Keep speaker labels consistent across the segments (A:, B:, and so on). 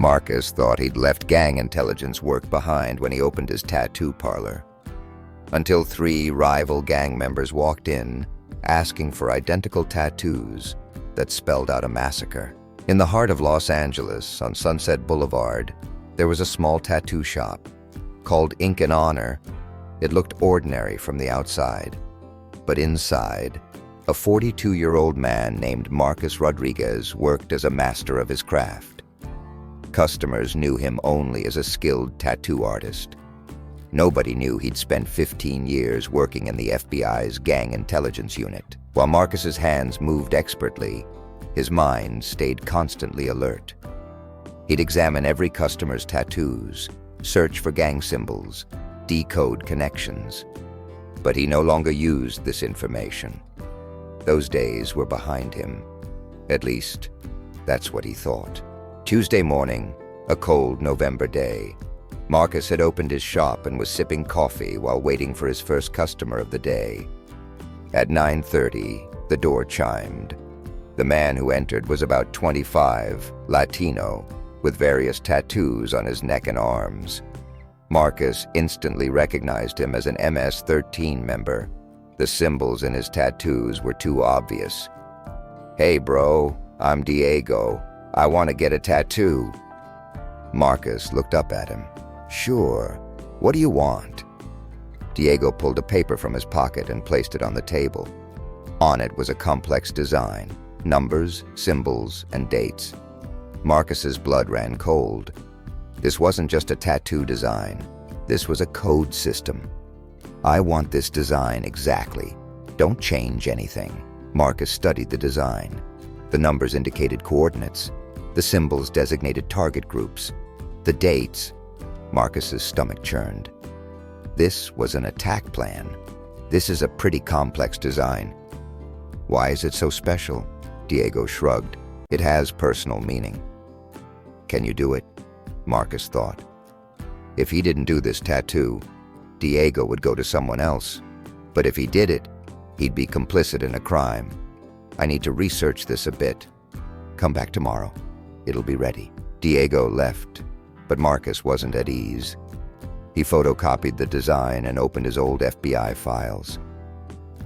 A: Marcus thought he'd left gang intelligence work behind when he opened his tattoo parlor. Until 3 rival gang members walked in, asking for identical tattoos that spelled out a massacre. In the heart of Los Angeles, on Sunset Boulevard, there was a small tattoo shop. Called Ink and Honor, it looked ordinary from the outside. But inside, a 42-year-old man named Marcus Rodriguez worked as a master of his craft. Customers knew him only as a skilled tattoo artist. Nobody knew he'd spent 15 years working in the FBI's gang intelligence unit. While Marcus's hands moved expertly, his mind stayed constantly alert. He'd examine every customer's tattoos, search for gang symbols, decode connections. But he no longer used this information. Those days were behind him. At least, that's what he thought. Tuesday morning, a cold November day, Marcus had opened his shop and was sipping coffee while waiting for his first customer of the day. At 9:30, the door chimed. The man who entered was about 25, Latino, with various tattoos on his neck and arms. Marcus instantly recognized him as an MS-13 member. The symbols in his tattoos were too obvious. "Hey bro, I'm Diego. I want to get a tattoo." Marcus looked up at him. "Sure. What do you want?" Diego pulled a paper from his pocket and placed it on the table. On it was a complex design, numbers, symbols, and dates. Marcus's blood ran cold. This wasn't just a tattoo design. This was a code system. "I want this design exactly. Don't change anything." Marcus studied the design. The numbers indicated coordinates. The symbols designated target groups. The dates. Marcus's stomach churned. This was an attack plan. This is a pretty complex design. "Why is it so special?" Diego shrugged. "It has personal meaning." "Can you do it?" Marcus thought. If he didn't do this tattoo, Diego would go to someone else. But if he did it, he'd be complicit in a crime. "I need to research this a bit. Come back tomorrow. It'll be ready." Diego left, but Marcus wasn't at ease. He photocopied the design and opened his old FBI files.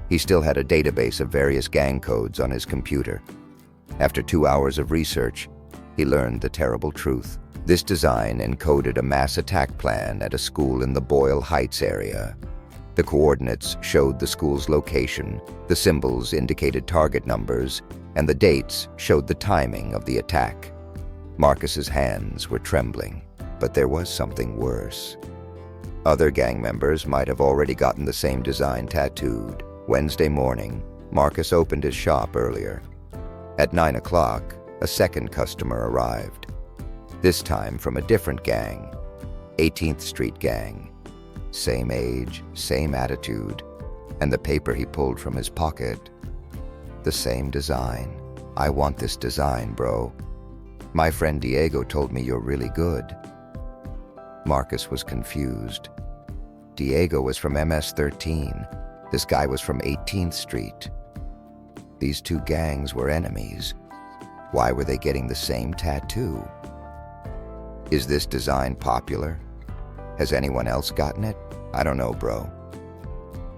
A: He still had a database of various gang codes on his computer. After 2 hours of research, he learned the terrible truth. This design encoded a mass attack plan at a school in the Boyle Heights area. The coordinates showed the school's location, the symbols indicated target numbers, and the dates showed the timing of the attack. Marcus's hands were trembling, but there was something worse. Other gang members might have already gotten the same design tattooed. Wednesday morning, Marcus opened his shop earlier. At 9 o'clock, a second customer arrived. This time from a different gang, 18th Street Gang. Same age, same attitude, and the paper he pulled from his pocket. The same design. "I want this design, bro. My friend Diego told me you're really good." Marcus was confused. Diego was from MS-13. This guy was from 18th Street. These two gangs were enemies. Why were they getting the same tattoo? "Is this design popular? Has anyone else gotten it?" "I don't know, bro.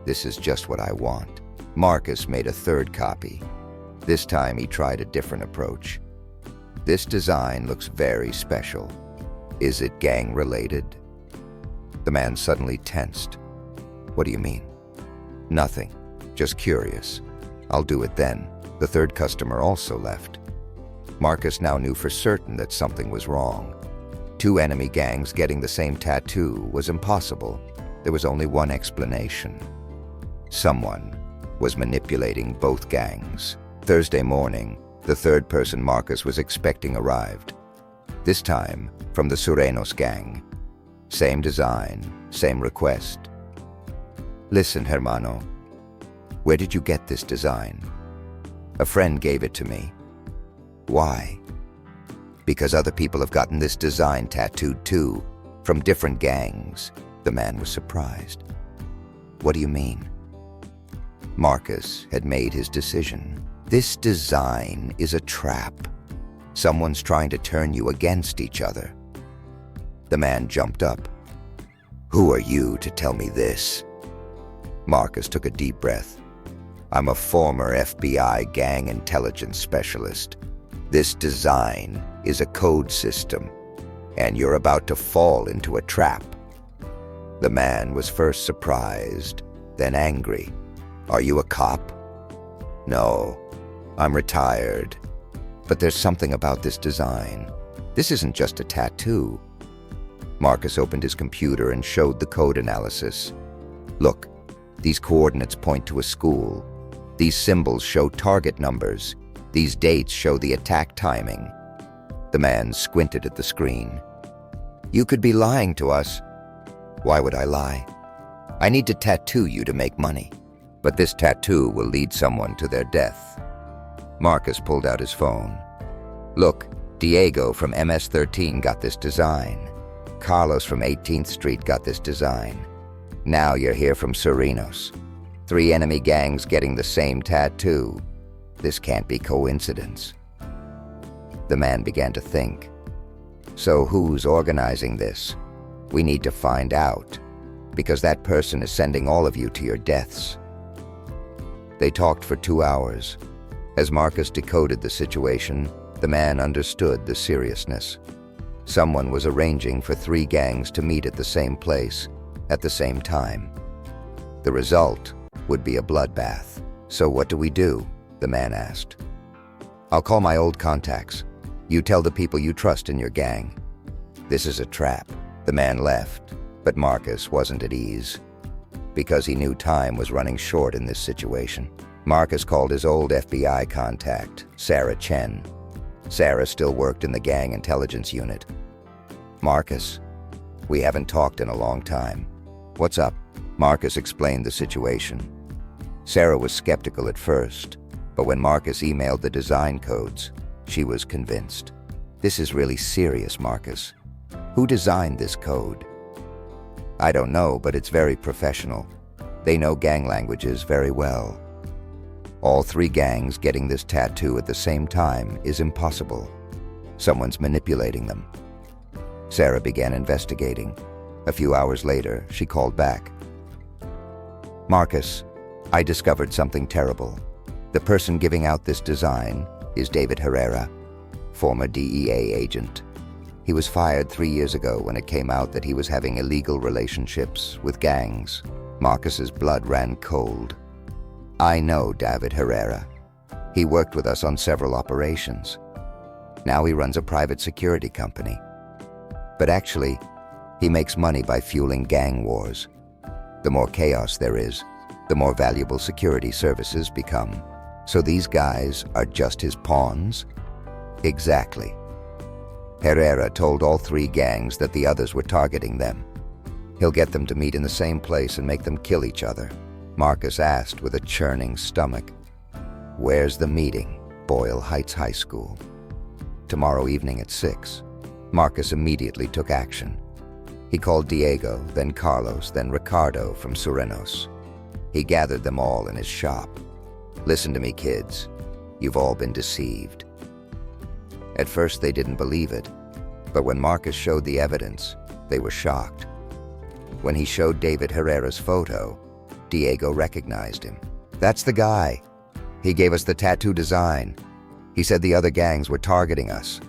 A: This is just what I want." Marcus made a third copy. This time he tried a different approach. "This design looks very special. Is it gang-related?" The man suddenly tensed. "What do you mean?" "Nothing. Just curious. I'll do it then." The third customer also left. Marcus now knew for certain that something was wrong. Two enemy gangs getting the same tattoo was impossible. There was only one explanation. Someone was manipulating both gangs. Thursday morning, the third person Marcus was expecting arrived. This time, from the Surenos gang. Same design, same request. "Listen, hermano. Where did you get this design?" "A friend gave it to me." "Why?" "Because other people have gotten this design tattooed too, from different gangs." The man was surprised. "What do you mean?" Marcus had made his decision. This design is a trap. Someone's trying to turn you against each other." The man jumped up. "Who are you to tell me this?" Marcus took a deep breath. "I'm a former FBI gang intelligence specialist. This design is a code system, and you're about to fall into a trap." The man was first surprised, then angry. "Are you a cop?" "No, I'm retired. But there's something about this design. This isn't just a tattoo." Marcus opened his computer and showed the code analysis. "Look, these coordinates point to a school. These symbols show target numbers. These dates show the attack timing." The man squinted at the screen. "You could be lying to us." "Why would I lie? I need to tattoo you to make money. But this tattoo will lead someone to their death." Marcus pulled out his phone. "Look, Diego from MS-13 got this design. Carlos from 18th Street got this design. Now you're here from Surenos. 3 enemy gangs getting the same tattoo. This can't be coincidence." The man began to think. "So who's organizing this? We need to find out, because that person is sending all of you to your deaths." They talked for 2 hours. As Marcus decoded the situation, the man understood the seriousness. Someone was arranging for 3 gangs to meet at the same place, at the same time. The result would be a bloodbath. "So what do we do?" the man asked. "I'll call my old contacts. You tell the people you trust in your gang." "This is a trap." The man left, but Marcus wasn't at ease, because he knew time was running short in this situation. Marcus called his old FBI contact, Sarah Chen. Sarah still worked in the gang intelligence unit. "Marcus, we haven't talked in a long time. What's up?" Marcus explained the situation. Sarah was skeptical at first, but when Marcus emailed the design codes, she was convinced. "This is really serious, Marcus. Who designed this code?" "I don't know, but it's very professional. They know gang languages very well. All 3 gangs getting this tattoo at the same time is impossible. Someone's manipulating them." Sarah began investigating. A few hours later, she called back. "Marcus, I discovered something terrible. The person giving out this design is David Herrera, former DEA agent. He was fired 3 years ago when it came out that he was having illegal relationships with gangs." Marcus's blood ran cold. "I know David Herrera. He worked with us on several operations. Now he runs a private security company. But actually, he makes money by fueling gang wars. The more chaos there is, the more valuable security services become. So these guys are just his pawns?" "Exactly. Herrera told all 3 gangs that the others were targeting them. He'll get them to meet in the same place and make them kill each other." Marcus asked with a churning stomach. "Where's the meeting?" "Boyle Heights High School. Tomorrow evening at 6. Marcus immediately took action. He called Diego, then Carlos, then Ricardo from Surenos. He gathered them all in his shop. "Listen to me, kids. You've all been deceived." At first they didn't believe it, but when Marcus showed the evidence, they were shocked. When he showed David Herrera's photo, Diego recognized him. "That's the guy. He gave us the tattoo design. He said the other gangs were targeting us."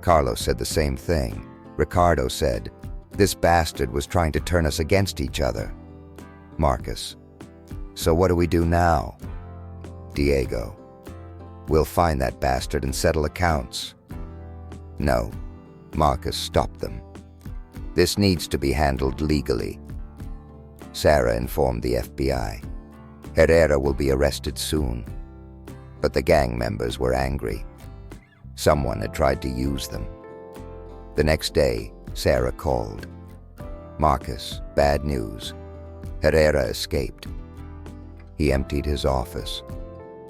A: Carlos said the same thing. Ricardo said, "This bastard was trying to turn us against each other." Marcus: "So what do we do now?" Diego: "We'll find that bastard and settle accounts." "No." Marcus stopped them. "This needs to be handled legally." Sarah informed the FBI. Herrera will be arrested soon. But the gang members were angry. Someone had tried to use them. The next day, Sarah called. "Marcus, bad news. Herrera escaped. He emptied his office.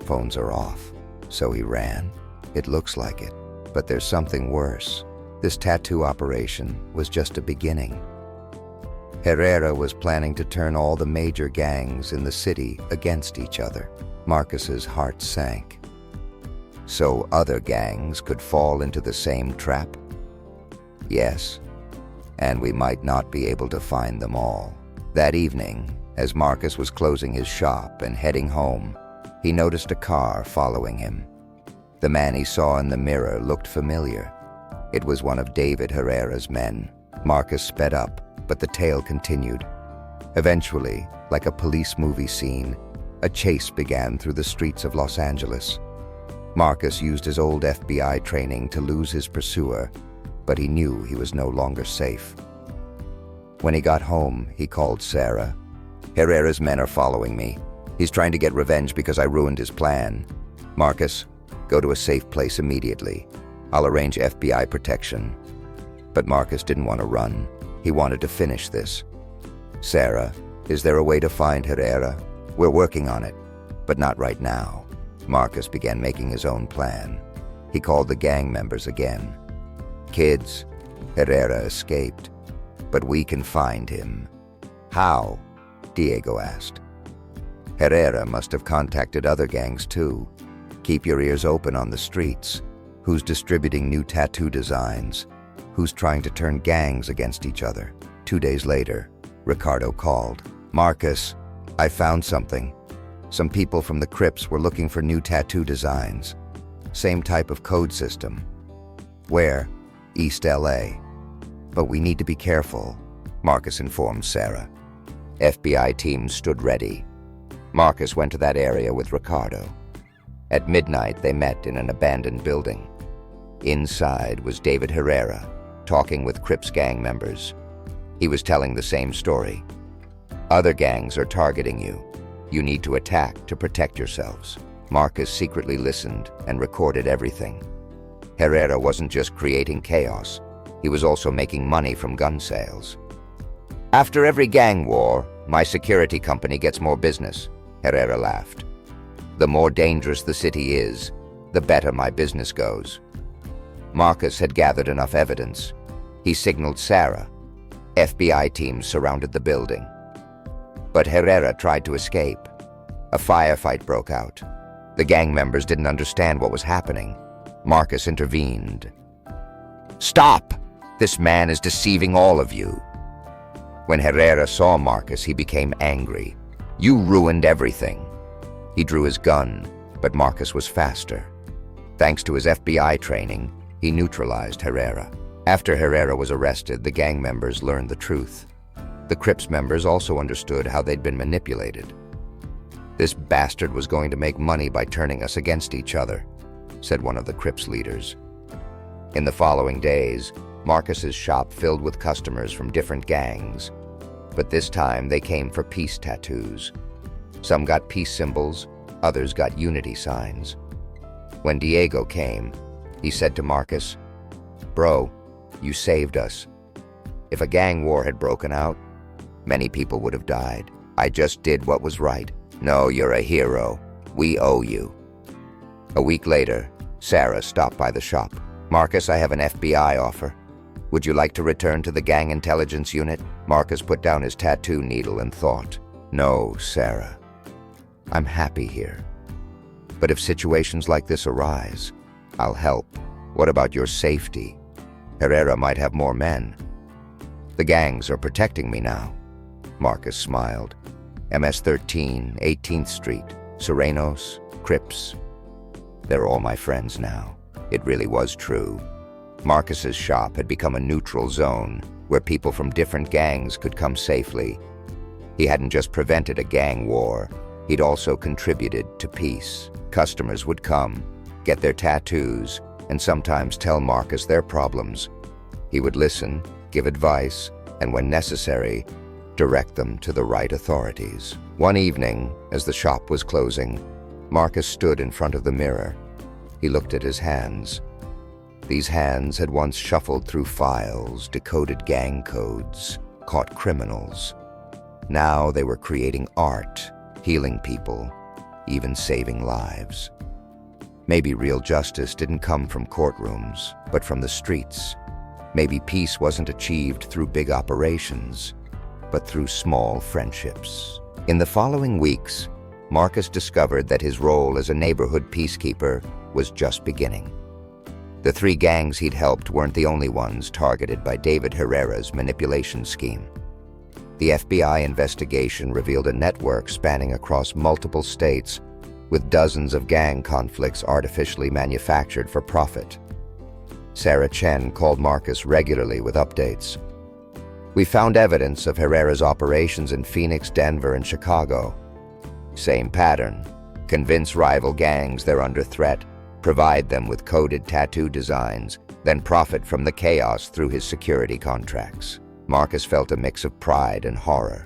A: Phones are off. So he ran? It looks like it. But there's something worse. This tattoo operation was just a beginning. Herrera was planning to turn all the major gangs in the city against each other." Marcus's heart sank. so other gangs could fall into the same trap? Yes, and we might not be able to find them all. That evening, as Marcus was closing his shop and heading home, he noticed a car following him. The man he saw in the mirror looked familiar. It was one of David Herrera's men. Marcus sped up, but the tale continued. Eventually, like a police movie scene, a chase began through the streets of Los Angeles. Marcus used his old FBI training to lose his pursuer, but he knew he was no longer safe. When he got home, he called Sarah. "Herrera's men are following me. He's trying to get revenge because I ruined his plan. Marcus, go to a safe place immediately. I'll arrange FBI protection." But Marcus didn't want to run. He wanted to finish this. "Sarah, is there a way to find Herrera? We're working on it, but not right now." Marcus began making his own plan. He called the gang members again. "Kids, Herrera escaped, but we can find him." "How?" Diego asked. "Herrera must have contacted other gangs too. Keep your ears open on the streets. Who's distributing new tattoo designs? Who's trying to turn gangs against each other?" 2 days later, Ricardo called. "Marcus, I found something. Some people from the Crips were looking for new tattoo designs. Same type of code system. Where? East LA. But we need to be careful," Marcus informed Sarah. FBI teams stood ready. Marcus went to that area with Ricardo. At midnight, they met in an abandoned building. Inside was David Herrera, talking with Crips gang members. He was telling the same story. "Other gangs are targeting you. You need to attack to protect yourselves." Marcus secretly listened and recorded everything. Herrera wasn't just creating chaos, he was also making money from gun sales. "After every gang war, my security company gets more business," Herrera laughed. "The more dangerous the city is, the better my business goes." Marcus had gathered enough evidence. He signaled Sarah. FBI teams surrounded the building. But Herrera tried to escape. A firefight broke out. The gang members didn't understand what was happening. Marcus intervened. "Stop! This man is deceiving all of you." When Herrera saw Marcus, he became angry. "You ruined everything." He drew his gun, but Marcus was faster. Thanks to his FBI training, he neutralized Herrera. After Herrera was arrested, the gang members learned the truth. The Crips members also understood how they'd been manipulated. "This bastard was going to make money by turning us against each other," said one of the Crips leaders. In the following days, Marcus's shop filled with customers from different gangs. But this time they came for peace tattoos. Some got peace symbols, others got unity signs. When Diego came, he said to Marcus, "Bro, you saved us. If a gang war had broken out, many people would have died. I just did what was right." "No, you're a hero. We owe you." A week later, Sarah stopped by the shop. "Marcus, I have an FBI offer. Would you like to return to the gang intelligence unit?" Marcus put down his tattoo needle and thought. "No, Sarah. I'm happy here. But if situations like this arise, I'll help. What about your safety? Herrera might have more men." "The gangs are protecting me now." Marcus smiled. MS-13, 18th Street, Surenos, Crips. They're all my friends now. It really was true. Marcus's shop had become a neutral zone where people from different gangs could come safely. He hadn't just prevented a gang war, he'd also contributed to peace. Customers would come, get their tattoos, and sometimes tell Marcus their problems. He would listen, give advice, and when necessary, direct them to the right authorities. One evening, as the shop was closing, Marcus stood in front of the mirror. He looked at his hands. These hands had once shuffled through files, decoded gang codes, caught criminals. Now they were creating art, healing people, even saving lives. Maybe real justice didn't come from courtrooms, but from the streets. Maybe peace wasn't achieved through big operations, but through small friendships. In the following weeks, Marcus discovered that his role as a neighborhood peacekeeper was just beginning. The 3 gangs he'd helped weren't the only ones targeted by David Herrera's manipulation scheme. The FBI investigation revealed a network spanning across multiple states, with dozens of gang conflicts artificially manufactured for profit. Sarah Chen called Marcus regularly with updates. "We found evidence of Herrera's operations in Phoenix, Denver, and Chicago. Same pattern. Convince rival gangs they're under threat, provide them with coded tattoo designs, then profit from the chaos through his security contracts." Marcus felt a mix of pride and horror.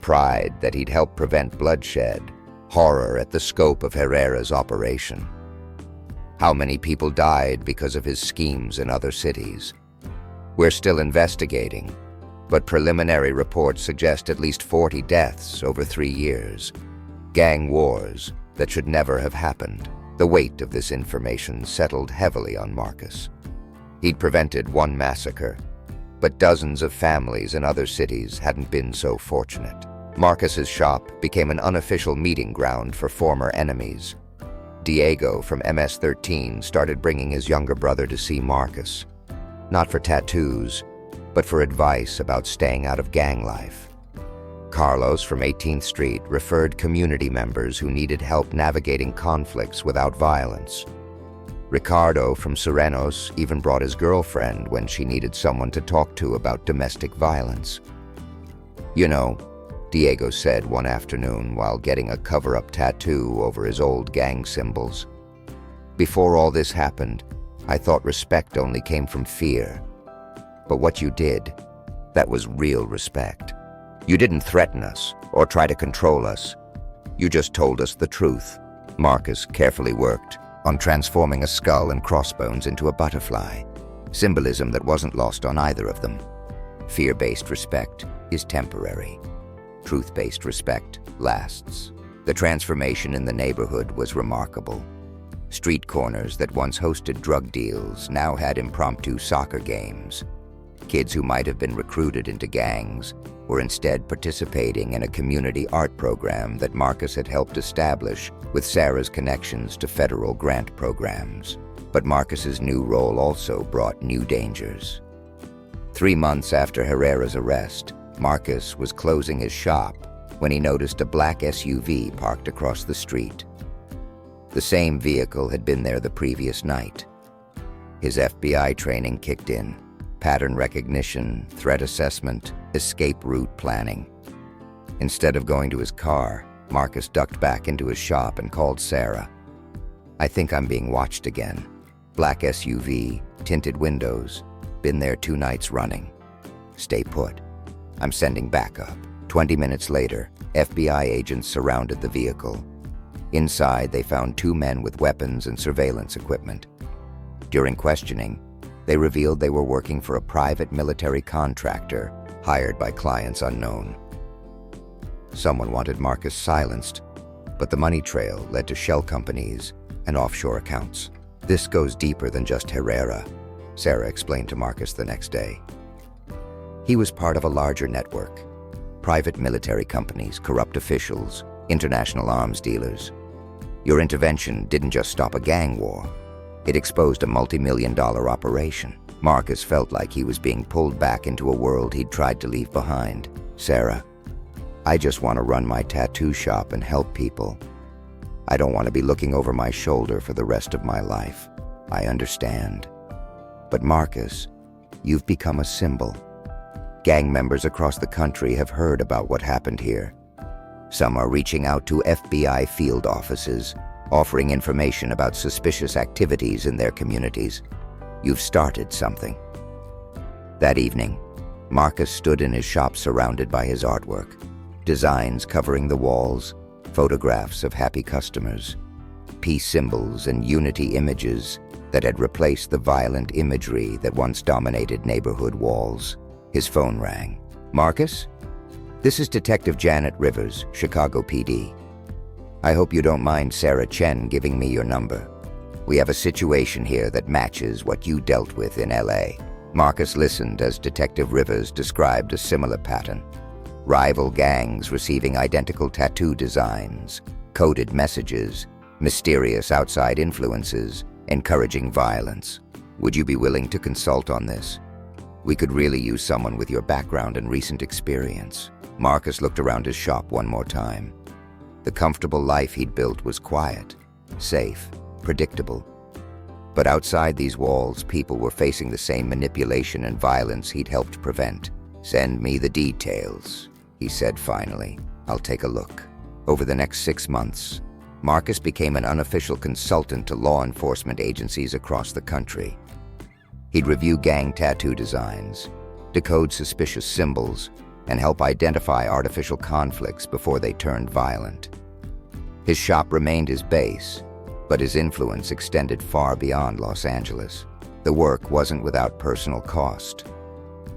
A: Pride that he'd helped prevent bloodshed, horror at the scope of Herrera's operation. How many people died because of his schemes in other cities? "We're still investigating, but preliminary reports suggest at least 40 deaths over 3 years. Gang wars that should never have happened." The weight of this information settled heavily on Marcus. He'd prevented one massacre, but dozens of families in other cities hadn't been so fortunate. Marcus's shop became an unofficial meeting ground for former enemies. Diego from MS-13 started bringing his younger brother to see Marcus, not for tattoos, but for advice about staying out of gang life. Carlos from 18th Street referred community members who needed help navigating conflicts without violence. Ricardo from Surenos even brought his girlfriend when she needed someone to talk to about domestic violence. "You know," Diego said one afternoon while getting a cover-up tattoo over his old gang symbols, "before all this happened, I thought respect only came from fear. But what you did, that was real respect. You didn't threaten us or try to control us. You just told us the truth." Marcus carefully worked on transforming a skull and crossbones into a butterfly, symbolism that wasn't lost on either of them. Fear-based respect is temporary. Truth-based respect lasts. The transformation in the neighborhood was remarkable. Street corners that once hosted drug deals now had impromptu soccer games. Kids who might have been recruited into gangs were instead participating in a community art program that Marcus had helped establish with Sarah's connections to federal grant programs. But Marcus's new role also brought new dangers. 3 months after Herrera's arrest, Marcus was closing his shop when he noticed a black SUV parked across the street. The same vehicle had been there the previous night. His FBI training kicked in. Pattern recognition, threat assessment, escape route planning. Instead of going to his car, Marcus ducked back into his shop and called Sarah. "I think I'm being watched again. Black SUV, tinted windows, been there 2 nights running. Stay put. I'm sending backup." 20 minutes later, FBI agents surrounded the vehicle. Inside, they found 2 men with weapons and surveillance equipment. During questioning, they revealed they were working for a private military contractor hired by clients unknown. Someone wanted Marcus silenced, but the money trail led to shell companies and offshore accounts. "This goes deeper than just Herrera," Sarah explained to Marcus the next day. He was part of a larger network. Private military companies, corrupt officials, international arms dealers. Your intervention didn't just stop a gang war. It exposed a multi-million-dollar operation. Marcus felt like he was being pulled back into a world he'd tried to leave behind. "Sarah, I just want to run my tattoo shop and help people. I don't want to be looking over my shoulder for the rest of my life. I understand. But Marcus, you've become a symbol. Gang members across the country have heard about what happened here. Some are reaching out to FBI field offices, offering information about suspicious activities in their communities. You've started something." That evening, Marcus stood in his shop surrounded by his artwork, designs covering the walls, photographs of happy customers, peace symbols and unity images that had replaced the violent imagery that once dominated neighborhood walls. His phone rang. "Marcus? This is Detective Janet Rivers, Chicago PD. I hope you don't mind Sarah Chen giving me your number. We have a situation here that matches what you dealt with in LA." Marcus listened as Detective Rivers described a similar pattern. Rival gangs receiving identical tattoo designs, coded messages, mysterious outside influences encouraging violence. Would you be willing to consult on this? We could really use someone with your background and recent experience." Marcus looked around his shop one more time. The comfortable life he'd built was quiet, safe, predictable. But outside these walls, people were facing the same manipulation and violence he'd helped prevent. "Send me the details," he said finally. "I'll take a look." Over the next 6 months, Marcus became an unofficial consultant to law enforcement agencies across the country. He'd review gang tattoo designs, decode suspicious symbols, and help identify artificial conflicts before they turned violent. His shop remained his base, but his influence extended far beyond Los Angeles. The work wasn't without personal cost.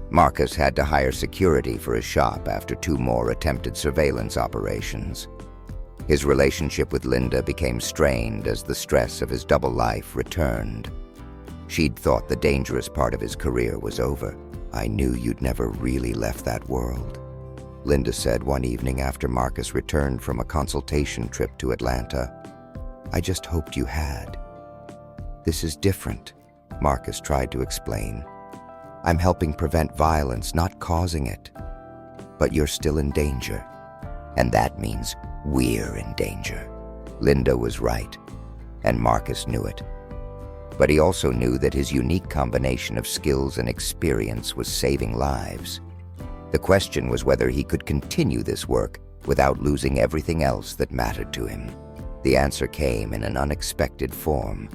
A: Marcus had to hire security for his shop after 2 more attempted surveillance operations. His relationship with Linda became strained as the stress of his double life returned. She'd thought the dangerous part of his career was over. "I knew you'd never really left that world," Linda said one evening after Marcus returned from a consultation trip to Atlanta. "I just hoped you had." "This is different," Marcus tried to explain. "I'm helping prevent violence, not causing it. But you're still in danger. And that means we're in danger." Linda was right, and Marcus knew it. But he also knew that his unique combination of skills and experience was saving lives. The question was whether he could continue this work without losing everything else that mattered to him. The answer came in an unexpected form.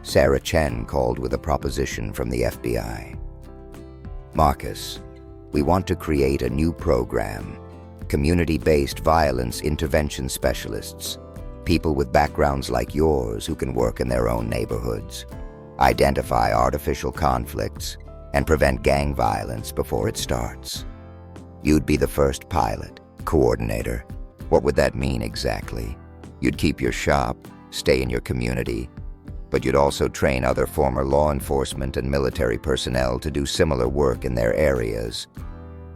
A: Sarah Chen called with a proposition from the FBI. "Marcus, we want to create a new program, community-based violence intervention specialists, people with backgrounds like yours who can work in their own neighborhoods, identify artificial conflicts, and prevent gang violence before it starts. You'd be the first pilot, coordinator. What would that mean exactly? You'd keep your shop, stay in your community, but you'd also train other former law enforcement and military personnel to do similar work in their areas.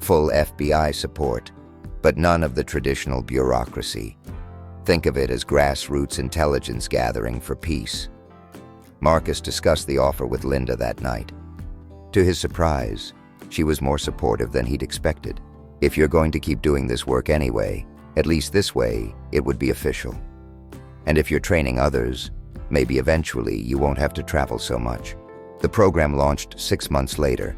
A: Full FBI support, but none of the traditional bureaucracy. Think of it as grassroots intelligence gathering for peace." Marcus discussed the offer with Linda that night. To his surprise, she was more supportive than he'd expected. "If you're going to keep doing this work anyway, at least this way, it would be official. And if you're training others, maybe eventually you won't have to travel so much." The program launched 6 months later.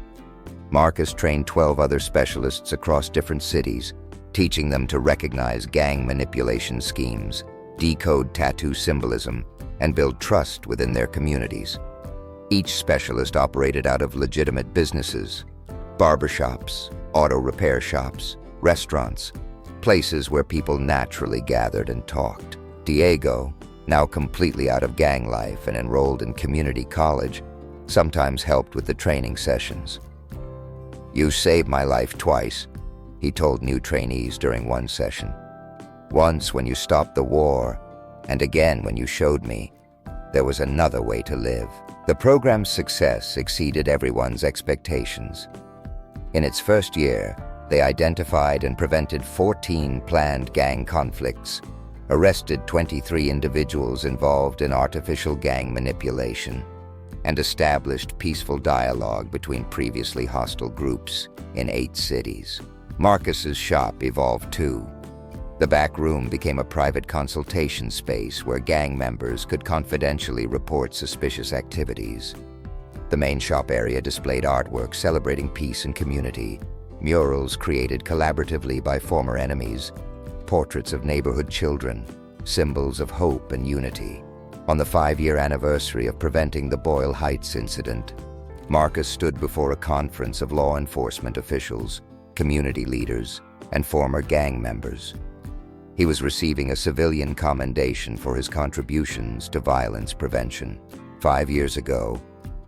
A: Marcus trained 12 other specialists across different cities, teaching them to recognize gang manipulation schemes, decode tattoo symbolism, and build trust within their communities. Each specialist operated out of legitimate businesses, barbershops, auto repair shops, restaurants, places where people naturally gathered and talked. Diego, now completely out of gang life and enrolled in community college, sometimes helped with the training sessions. "You saved my life twice," he told new trainees during one session. "Once when you stopped the war, and again when you showed me there was another way to live." The program's success exceeded everyone's expectations. In its first year, they identified and prevented 14 planned gang conflicts, arrested 23 individuals involved in artificial gang manipulation, and established peaceful dialogue between previously hostile groups in 8 cities. Marcus's shop evolved too. The back room became a private consultation space where gang members could confidentially report suspicious activities. The main shop area displayed artwork celebrating peace and community, murals created collaboratively by former enemies, portraits of neighborhood children, symbols of hope and unity. On the 5-year anniversary of preventing the Boyle Heights incident, Marcus stood before a conference of law enforcement officials, community leaders, and former gang members. He was receiving a civilian commendation for his contributions to violence prevention. 5 years ago,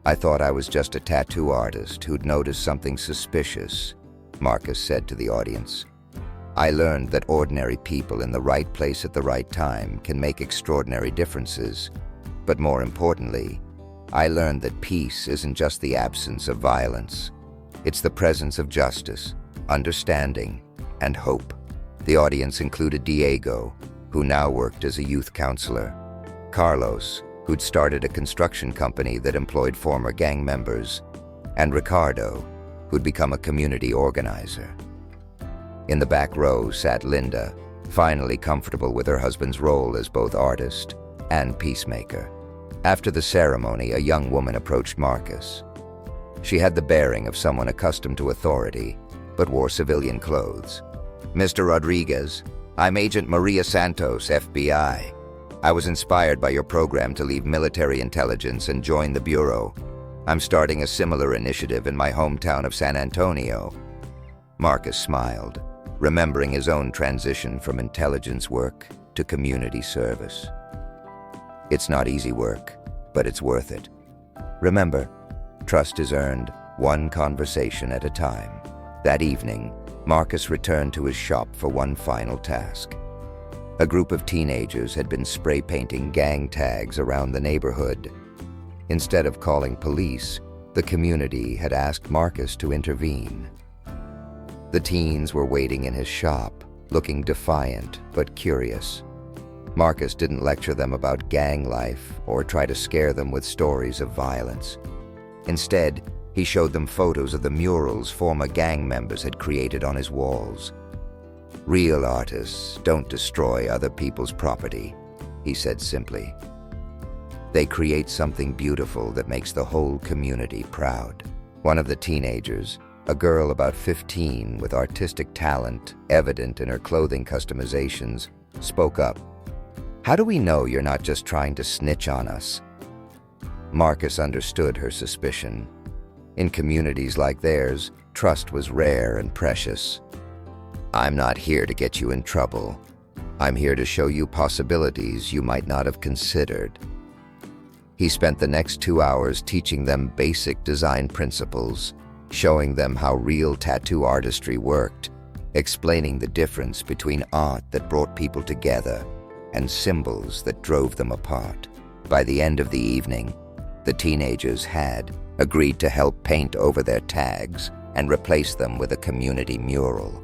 A: I thought I was just a tattoo artist who'd noticed something suspicious, Marcus said to the audience. I learned that ordinary people in the right place at the right time can make extraordinary differences. But more importantly, I learned that peace isn't just the absence of violence. It's the presence of justice, understanding, and hope. The audience included Diego, who now worked as a youth counselor. Carlos, who'd started a construction company that employed former gang members, and Ricardo, who'd become a community organizer. In the back row sat Linda, finally comfortable with her husband's role as both artist and peacemaker. After the ceremony, a young woman approached Marcus. She had the bearing of someone accustomed to authority, but wore civilian clothes. "Mr. Rodriguez, I'm Agent Maria Santos, FBI. I was inspired by your program to leave military intelligence and join the Bureau. I'm starting a similar initiative in my hometown of San Antonio." Marcus smiled, remembering his own transition from intelligence work to community service. "It's not easy work, but it's worth it. Remember, trust is earned one conversation at a time." That evening, Marcus returned to his shop for one final task. A group of teenagers had been spray painting gang tags around the neighborhood. Instead of calling police, the community had asked Marcus to intervene. The teens were waiting in his shop, looking defiant but curious. Marcus didn't lecture them about gang life or try to scare them with stories of violence. Instead, he showed them photos of the murals former gang members had created on his walls. "Real artists don't destroy other people's property," he said simply. "They create something beautiful that makes the whole community proud." One of the teenagers, a girl about 15 with artistic talent evident in her clothing customizations, spoke up. "How do we know you're not just trying to snitch on us?" Marcus understood her suspicion. In communities like theirs, trust was rare and precious. "I'm not here to get you in trouble. I'm here to show you possibilities you might not have considered." He spent the next 2 hours teaching them basic design principles, showing them how real tattoo artistry worked, explaining the difference between art that brought people together and symbols that drove them apart. By the end of the evening, the teenagers had agreed to help paint over their tags and replace them with a community mural.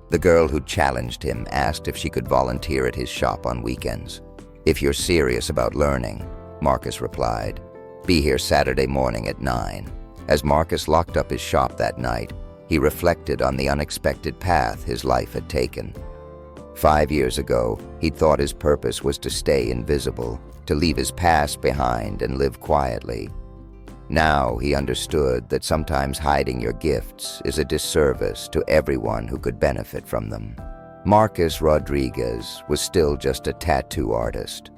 A: The girl who challenged him asked if she could volunteer at his shop on weekends. "If you're serious about learning," Marcus replied, "be here Saturday morning at 9. As Marcus locked up his shop that night, he reflected on the unexpected path his life had taken. 5 years ago, he thought his purpose was to stay invisible, to leave his past behind and live quietly. Now he understood that sometimes hiding your gifts is a disservice to everyone who could benefit from them. Marcus Rodriguez was still just a tattoo artist,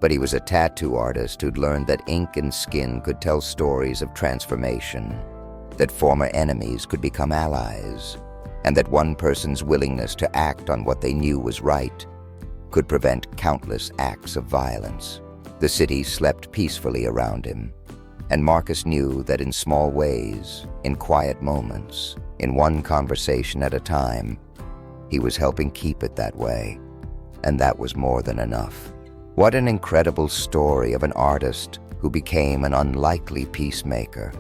A: but he was a tattoo artist who'd learned that ink and skin could tell stories of transformation, that former enemies could become allies, and that one person's willingness to act on what they knew was right could prevent countless acts of violence. The city slept peacefully around him, and Marcus knew that in small ways, in quiet moments, in one conversation at a time, he was helping keep it that way, and that was more than enough. What an incredible story of an artist who became an unlikely peacemaker.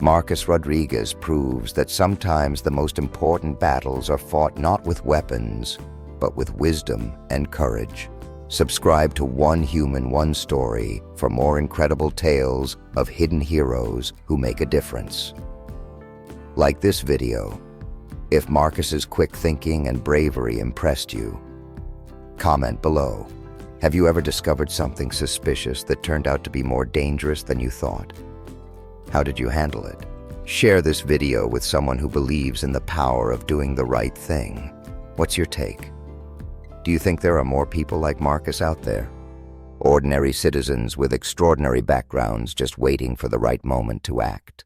A: Marcus Rodriguez proves that sometimes the most important battles are fought not with weapons, but with wisdom and courage. Subscribe to One Human, One Story for more incredible tales of hidden heroes who make a difference. Like this video if Marcus's quick thinking and bravery impressed you. Comment below. Have you ever discovered something suspicious that turned out to be more dangerous than you thought? How did you handle it? Share this video with someone who believes in the power of doing the right thing. What's your take? Do you think there are more people like Marcus out there? Ordinary citizens with extraordinary backgrounds just waiting for the right moment to act.